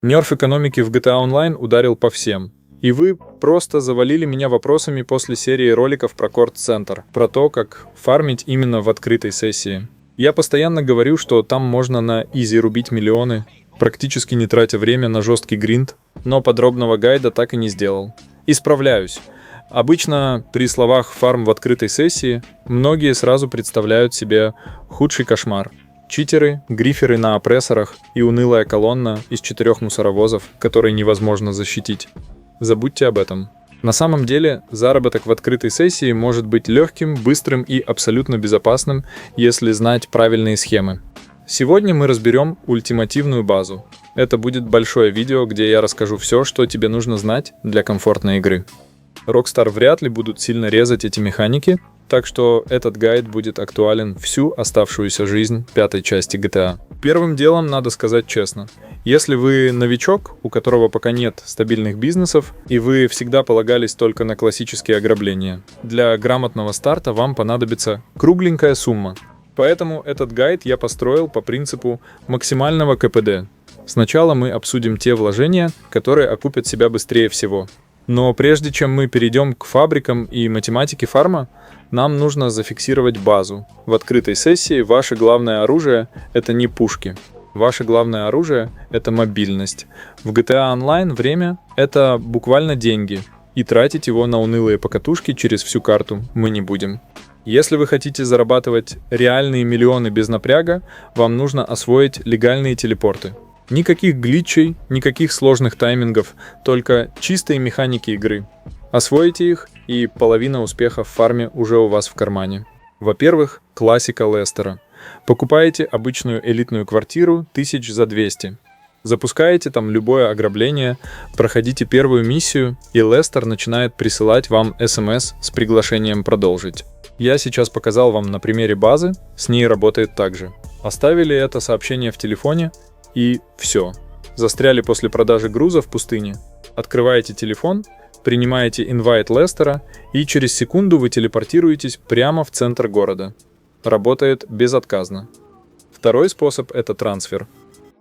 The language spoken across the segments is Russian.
Нерф экономики в GTA Online ударил по всем. И вы просто завалили меня вопросами после серии роликов про Корд-центр, про то, как фармить именно в открытой сессии. Я постоянно говорю, что там можно на изи рубить миллионы, практически не тратя время на жесткий гринд, но подробного гайда так и не сделал. Исправляюсь. Обычно при словах «фарм в открытой сессии» многие сразу представляют себе худший кошмар. Читеры, гриферы на опрессорах и унылая колонна из 4 мусоровозов, которые невозможно защитить. Забудьте об этом. На самом деле, заработок в открытой сессии может быть легким, быстрым и абсолютно безопасным, если знать правильные схемы. Сегодня мы разберем ультимативную базу. Это будет большое видео, где я расскажу все, что тебе нужно знать для комфортной игры. Rockstar вряд ли будут сильно резать эти механики, так что этот гайд будет актуален всю оставшуюся жизнь пятой части GTA. Первым делом надо сказать честно. Если вы новичок, у которого пока нет стабильных бизнесов, и вы всегда полагались только на классические ограбления, для грамотного старта вам понадобится кругленькая сумма. Поэтому этот гайд я построил по принципу максимального КПД. Сначала мы обсудим те вложения, которые окупят себя быстрее всего. Но прежде чем мы перейдем к фабрикам и математике фарма, нам нужно зафиксировать базу. В открытой сессии ваше главное оружие — это не пушки. Ваше главное оружие — это мобильность. В GTA Online время — это буквально деньги, и тратить его на унылые покатушки через всю карту мы не будем. Если вы хотите зарабатывать реальные миллионы без напряга, вам нужно освоить легальные телепорты. Никаких глитчей, никаких сложных таймингов, только чистые механики игры. Освоите их, и половина успеха в фарме уже у вас в кармане. Во-первых, классика Лестера. Покупаете обычную элитную квартиру 1000 за 200. Запускаете там любое ограбление, проходите первую миссию, и Лестер начинает присылать вам СМС с приглашением продолжить. Я сейчас показал вам на примере базы, с ней работает так же. Оставили это сообщение в телефоне, и все. Застряли после продажи груза в пустыне. Открываете телефон, принимаете инвайт Лестера, и через секунду вы телепортируетесь прямо в центр города. Работает безотказно. Второй способ — это трансфер.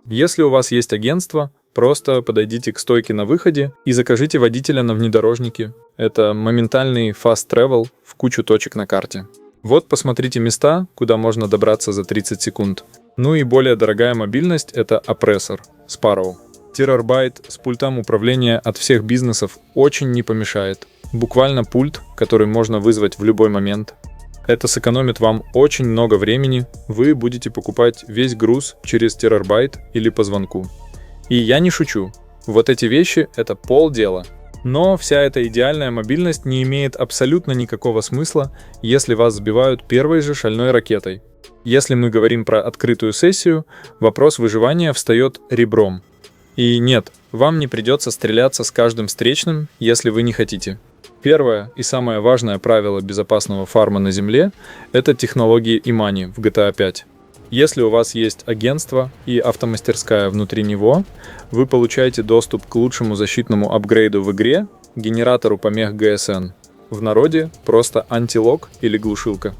Если у вас есть агентство, просто подойдите к стойке на выходе и закажите водителя на внедорожнике. Это моментальный fast travel в кучу точек на карте. Вот посмотрите места, куда можно добраться за 30 секунд. Ну и более дорогая мобильность — это опрессор, Sparrow. Террорбайт с пультом управления от всех бизнесов очень не помешает. Буквально пульт, который можно вызвать в любой момент. Это сэкономит вам очень много времени, вы будете покупать весь груз через Террорбайт или по звонку. И я не шучу, вот эти вещи — это полдела. Но вся эта идеальная мобильность не имеет абсолютно никакого смысла, если вас сбивают первой же шальной ракетой. Если мы говорим про открытую сессию, вопрос выживания встает ребром. И нет, вам не придется стреляться с каждым встречным, если вы не хотите. Первое и самое важное правило безопасного фарма на земле — это технологии Imani в GTA 5. Если у вас есть агентство и автомастерская внутри него, вы получаете доступ к лучшему защитному апгрейду в игре — генератору помех GSN. В народе просто антилок или глушилка.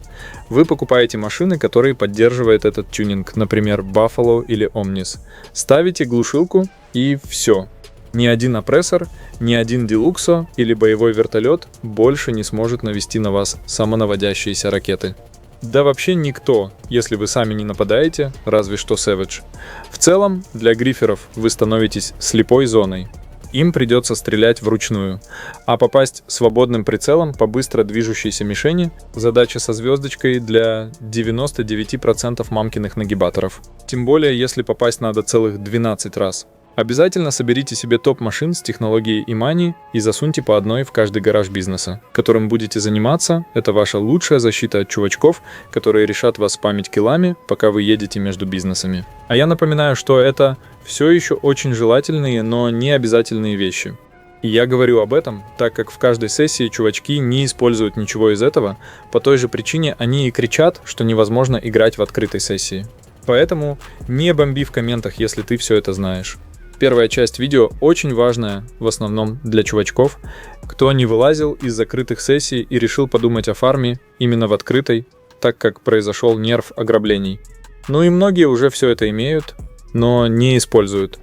Вы покупаете машины, которые поддерживают этот тюнинг, например, Buffalo или Omnis. Ставите глушилку и все. Ни один опрессор, ни один Deluxo или боевой вертолет больше не сможет навести на вас самонаводящиеся ракеты. Да вообще никто, если вы сами не нападаете, разве что Savage. В целом, для гриферов вы становитесь слепой зоной. Им придется стрелять вручную, а попасть свободным прицелом по быстро движущейся мишени — задача со звездочкой для 99% мамкиных нагибаторов. Тем более, если попасть надо целых 12 раз. Обязательно соберите себе топ машин с технологией Imani и засуньте по одной в каждый гараж бизнеса. Которым будете заниматься, это ваша лучшая защита от чувачков, которые решат вас спамить киллами, пока вы едете между бизнесами. А я напоминаю, что это все еще очень желательные, но не обязательные вещи. И я говорю об этом, так как в каждой сессии чувачки не используют ничего из этого, по той же причине они и кричат, что невозможно играть в открытой сессии. Поэтому не бомби в комментах, если ты все это знаешь. Первая часть видео очень важная, в основном для чувачков, кто не вылазил из закрытых сессий и решил подумать о фарме именно в открытой, так как произошел нерв ограблений. Ну и многие уже все это имеют, но не используют.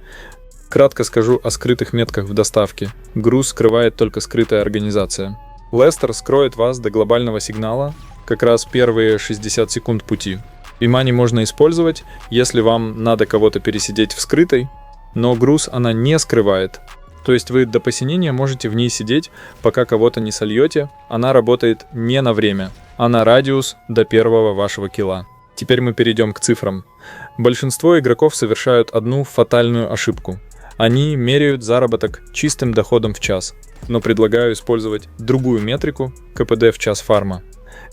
Кратко скажу о скрытых метках в доставке. Груз скрывает только скрытая организация. Лестер скроет вас до глобального сигнала как раз первые 60 секунд пути. Имани можно использовать, если вам надо кого-то пересидеть в скрытой, но груз она не скрывает. То есть вы до посинения можете в ней сидеть, пока кого-то не сольете. Она работает не на время, а на радиус до первого вашего килла. Теперь мы перейдем к цифрам. Большинство игроков совершают одну фатальную ошибку. Они меряют заработок чистым доходом в час, но предлагаю использовать другую метрику КПД в час фарма.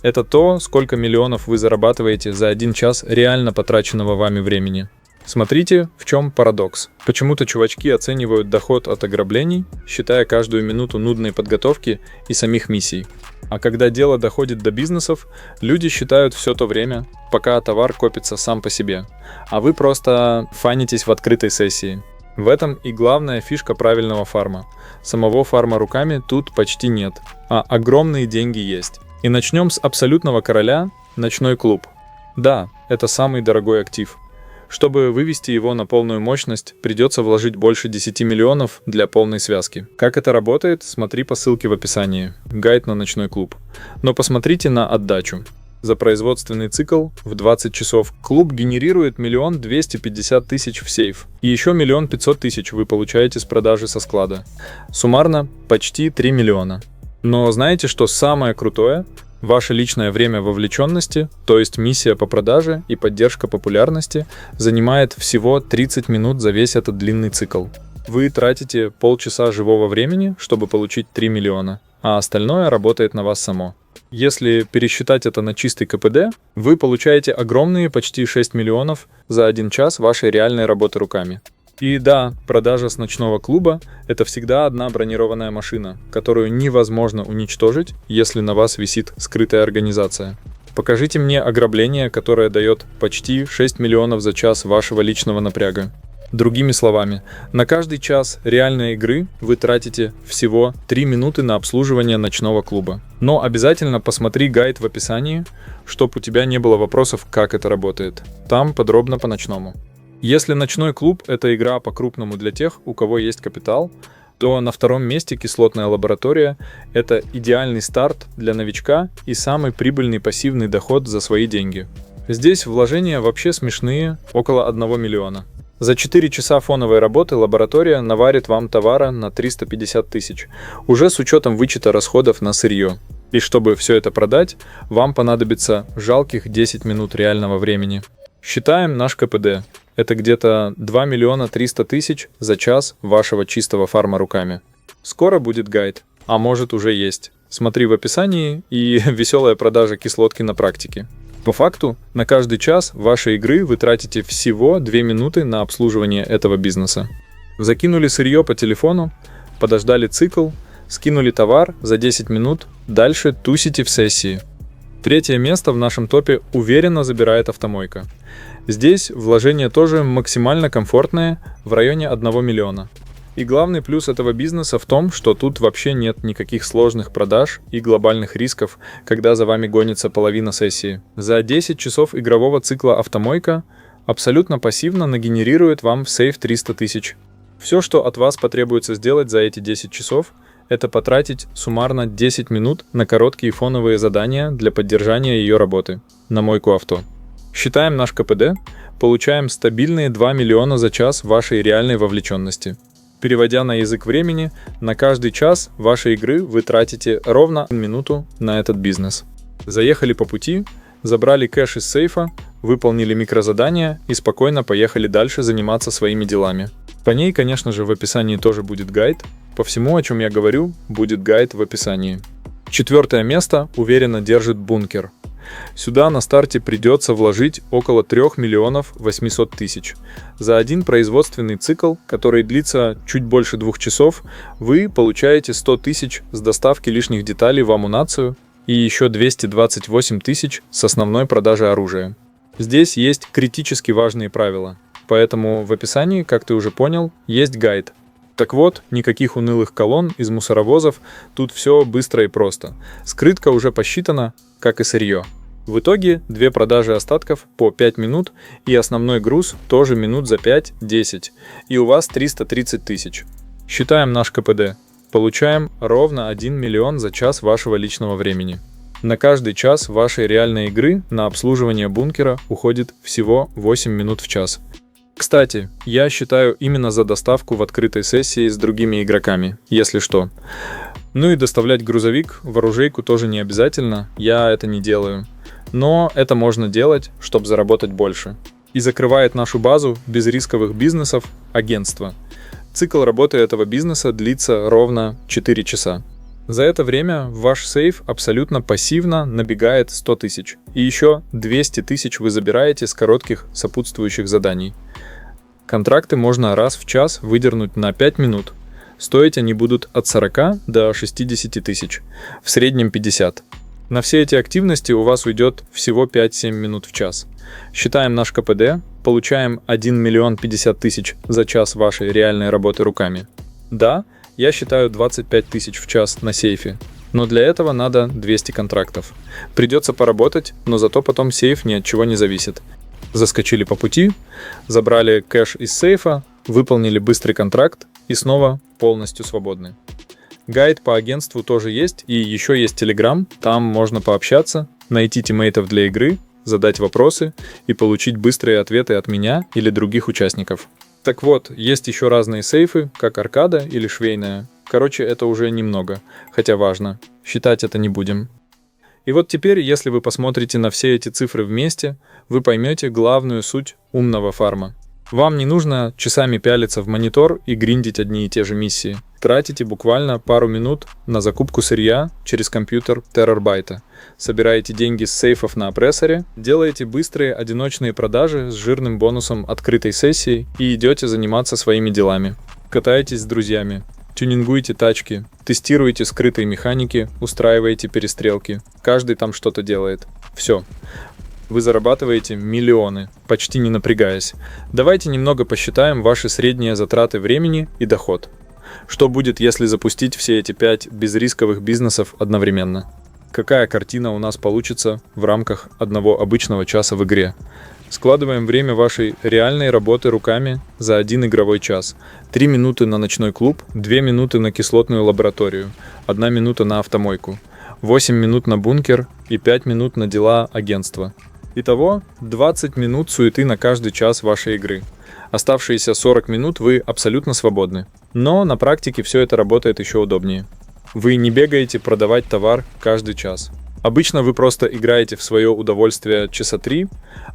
Это то, сколько миллионов вы зарабатываете за 1 час реально потраченного вами времени. Смотрите, в чем парадокс. Почему-то чувачки оценивают доход от ограблений, считая каждую минуту нудной подготовки и самих миссий. А когда дело доходит до бизнесов, люди считают все то время, пока товар копится сам по себе, а вы просто фанитесь в открытой сессии. В этом и главная фишка правильного фарма. Самого фарма руками тут почти нет, а огромные деньги есть. И начнем с абсолютного короля – ночной клуб. Да, это самый дорогой актив. Чтобы вывести его на полную мощность, придется вложить больше 10 миллионов для полной связки. Как это работает, смотри по ссылке в описании. Гайд на ночной клуб. Но посмотрите на отдачу. За производственный цикл в 20 часов клуб генерирует 1 250 000 в сейф. И еще 1 500 000 вы получаете с продажи со склада. Суммарно почти 3 миллиона. Но знаете, что самое крутое? Ваше личное время вовлеченности, то есть миссия по продаже и поддержка популярности, занимает всего 30 минут за весь этот длинный цикл. Вы тратите полчаса живого времени, чтобы получить 3 миллиона, а остальное работает на вас само. Если пересчитать это на чистый КПД, вы получаете огромные почти 6 миллионов за 1 час вашей реальной работы руками. И да, продажа с ночного клуба – это всегда одна бронированная машина, которую невозможно уничтожить, если на вас висит скрытая организация. Покажите мне ограбление, которое дает почти 6 миллионов за час вашего личного напряга. Другими словами, на каждый час реальной игры вы тратите всего 3 минуты на обслуживание ночного клуба. Но обязательно посмотри гайд в описании, чтобы у тебя не было вопросов, как это работает. Там подробно по-ночному. Если ночной клуб – это игра по-крупному для тех, у кого есть капитал, то на втором месте кислотная лаборатория – это идеальный старт для новичка и самый прибыльный пассивный доход за свои деньги. Здесь вложения вообще смешные – около 1 миллиона. За 4 часа фоновой работы лаборатория наварит вам товара на 350 000, уже с учетом вычета расходов на сырье. И чтобы все это продать, вам понадобится жалких 10 минут реального времени. Считаем наш КПД. Это где-то 2 300 000 за час вашего чистого фарма руками. Скоро будет гайд, а может уже есть. Смотри в описании и веселая продажа кислотки на практике. По факту, на каждый час вашей игры вы тратите всего 2 минуты на обслуживание этого бизнеса. Закинули сырье по телефону, подождали цикл, скинули товар за 10 минут, дальше тусите в сессии. 3 место в нашем топе уверенно забирает автомойка. Здесь вложения тоже максимально комфортные, в районе 1 миллиона. И главный плюс этого бизнеса в том, что тут вообще нет никаких сложных продаж и глобальных рисков, когда за вами гонится половина сессии. За 10 часов игрового цикла автомойка абсолютно пассивно нагенерирует вам в сейф 300 000. Все, что от вас потребуется сделать за эти 10 часов, это потратить суммарно 10 минут на короткие фоновые задания для поддержания ее работы на мойку авто. Считаем наш КПД, получаем стабильные 2 миллиона за час вашей реальной вовлеченности. Переводя на язык времени, на каждый час вашей игры вы тратите ровно 1 минуту на этот бизнес. Заехали по пути, забрали кэш из сейфа, выполнили микрозадания и спокойно поехали дальше заниматься своими делами. По ней, конечно же, в описании тоже будет гайд. По всему, о чем я говорю, будет гайд в описании. 4 место уверенно держит бункер. Сюда на старте придется вложить около 3 800 000. За один производственный цикл, который длится чуть больше 2 часов, вы получаете 100 000 с доставки лишних деталей в амунацию и еще 228 000 с основной продажи оружия. Здесь есть критически важные правила, поэтому в описании, как ты уже понял, есть гайд. Так вот, никаких унылых колонн из мусоровозов, тут все быстро и просто. Скрытка уже посчитана, как и сырье. В итоге 2 продажи остатков по 5 минут и основной груз тоже минут за 5-10. И у вас 330 тысяч. Считаем наш КПД. Получаем ровно 1 миллион за час вашего личного времени. На каждый час вашей реальной игры на обслуживание бункера уходит всего 8 минут в час. Кстати, я считаю именно за доставку в открытой сессии с другими игроками, если что. Ну и доставлять грузовик в оружейку тоже не обязательно, я это не делаю. Но это можно делать, чтобы заработать больше. И закрывает нашу базу безрисковых бизнесов агентство. Цикл работы этого бизнеса длится ровно 4 часа. За это время в ваш сейф абсолютно пассивно набегает 100 тысяч. И еще 200 тысяч вы забираете с коротких сопутствующих заданий. Контракты можно раз в час выдернуть на 5 минут. Стоить они будут от 40 до 60 тысяч, в среднем 50. На все эти активности у вас уйдет всего 5-7 минут в час. Считаем наш КПД, получаем 1 миллион 50 тысяч за час вашей реальной работы руками. Да, я считаю 25 тысяч в час на сейфе, но для этого надо 200 контрактов. Придется поработать, но зато потом сейф ни от чего не зависит. Заскочили по пути, забрали кэш из сейфа, выполнили быстрый контракт и снова полностью свободны. Гайд по агентству тоже есть, и еще есть Telegram, там можно пообщаться, найти тиммейтов для игры, задать вопросы и получить быстрые ответы от меня или других участников. Так вот, есть еще разные сейфы, как аркада или швейная. Короче, это уже немного, хотя важно. Считать это не будем. И вот теперь, если вы посмотрите на все эти цифры вместе, вы поймете главную суть умного фарма. Вам не нужно часами пялиться в монитор и гриндить одни и те же миссии. Тратите буквально пару минут на закупку сырья через компьютер Terrorbyte. Собираете деньги с сейфов на опрессоре, делаете быстрые одиночные продажи с жирным бонусом открытой сессии и идете заниматься своими делами. Катаетесь с друзьями, тюнингуете тачки, тестируете скрытые механики, устраиваете перестрелки. Каждый там что-то делает. Все. Вы зарабатываете миллионы, почти не напрягаясь. Давайте немного посчитаем ваши средние затраты времени и доход. Что будет, если запустить все эти 5 безрисковых бизнесов одновременно? Какая картина у нас получится в рамках одного обычного часа в игре? Складываем время вашей реальной работы руками за 1 игровой час. 3 минуты на ночной клуб, 2 минуты на кислотную лабораторию, 1 минута на автомойку, 8 минут на бункер и 5 минут на дела агентства. Итого 20 минут суеты на каждый час вашей игры. Оставшиеся 40 минут вы абсолютно свободны. Но на практике все это работает еще удобнее. Вы не бегаете продавать товар каждый час. Обычно вы просто играете в свое удовольствие часа 3,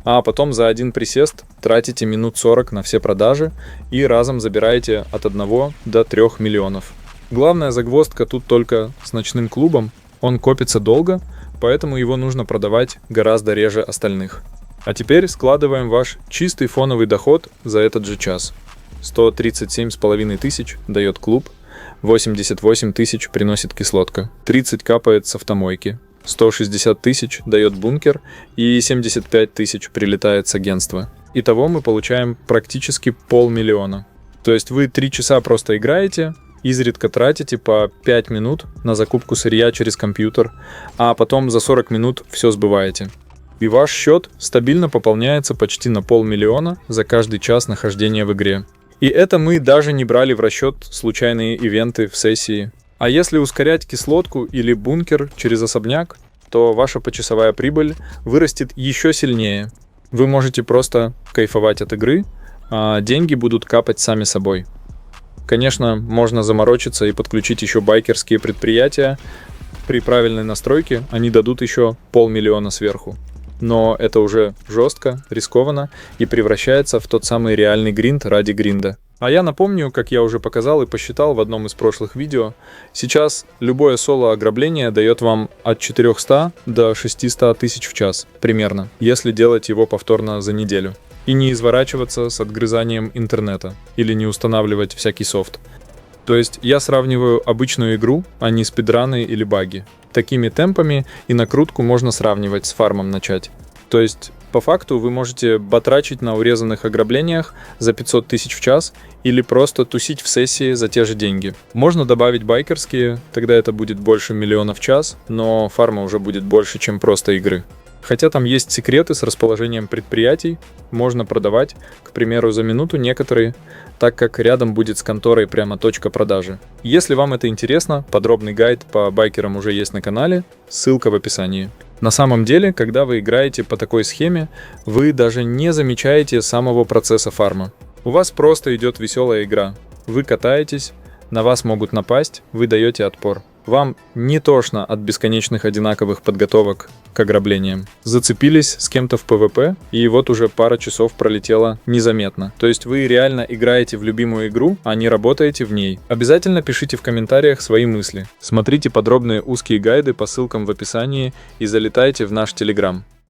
а потом за один присест тратите минут 40 на все продажи и разом забираете от 1 до 3 миллионов. Главная загвоздка тут только с ночным клубом. Он копится долго, поэтому его нужно продавать гораздо реже остальных. А теперь складываем ваш чистый фоновый доход за этот же час. 137,5 тысяч дает клуб, 88 тысяч приносит кислотка, 30 капает с автомойки, 160 тысяч дает бункер и 75 тысяч прилетает с агентства. Итого мы получаем практически 500 000. То есть вы 3 часа просто играете, изредка тратите по 5 минут на закупку сырья через компьютер, а потом за 40 минут все сбываете. И ваш счет стабильно пополняется почти на 500 000 за каждый час нахождения в игре. И это мы даже не брали в расчет случайные ивенты в сессии. А если ускорять кислотку или бункер через особняк, то ваша почасовая прибыль вырастет еще сильнее. Вы можете просто кайфовать от игры, а деньги будут капать сами собой. Конечно, можно заморочиться и подключить еще байкерские предприятия. При правильной настройке они дадут еще 500 000 сверху. Но это уже жестко, рискованно и превращается в тот самый реальный гринд ради гринда. А я напомню, как я уже показал и посчитал в одном из прошлых видео, сейчас любое соло-ограбление дает вам от 400 до 600 тысяч в час, примерно, если делать его повторно за неделю. И не изворачиваться с отгрызанием интернета или не устанавливать всякий софт. То есть я сравниваю обычную игру, а не спидраны или баги. Такими темпами и накрутку можно сравнивать с фармом начать. То есть по факту вы можете батрачить на урезанных ограблениях за 500 тысяч в час или просто тусить в сессии за те же деньги. Можно добавить байкерские, тогда это будет больше 1 000 000 в час, но фарма уже будет больше, чем просто игры. Хотя там есть секреты с расположением предприятий, можно продавать, к примеру, за минуту некоторые, так как рядом будет с конторой прямо точка продажи. Если вам это интересно, подробный гайд по байкерам уже есть на канале, ссылка в описании. На самом деле, когда вы играете по такой схеме, вы даже не замечаете самого процесса фарма. У вас просто идет веселая игра. Вы катаетесь, на вас могут напасть, вы даете отпор. Вам не тошно от бесконечных одинаковых подготовок к ограблениям. Зацепились с кем-то в ПВП, и вот уже пара часов пролетело незаметно. То есть вы реально играете в любимую игру, а не работаете в ней. Обязательно пишите в комментариях свои мысли. Смотрите подробные узкие гайды по ссылкам в описании и залетайте в наш Telegram.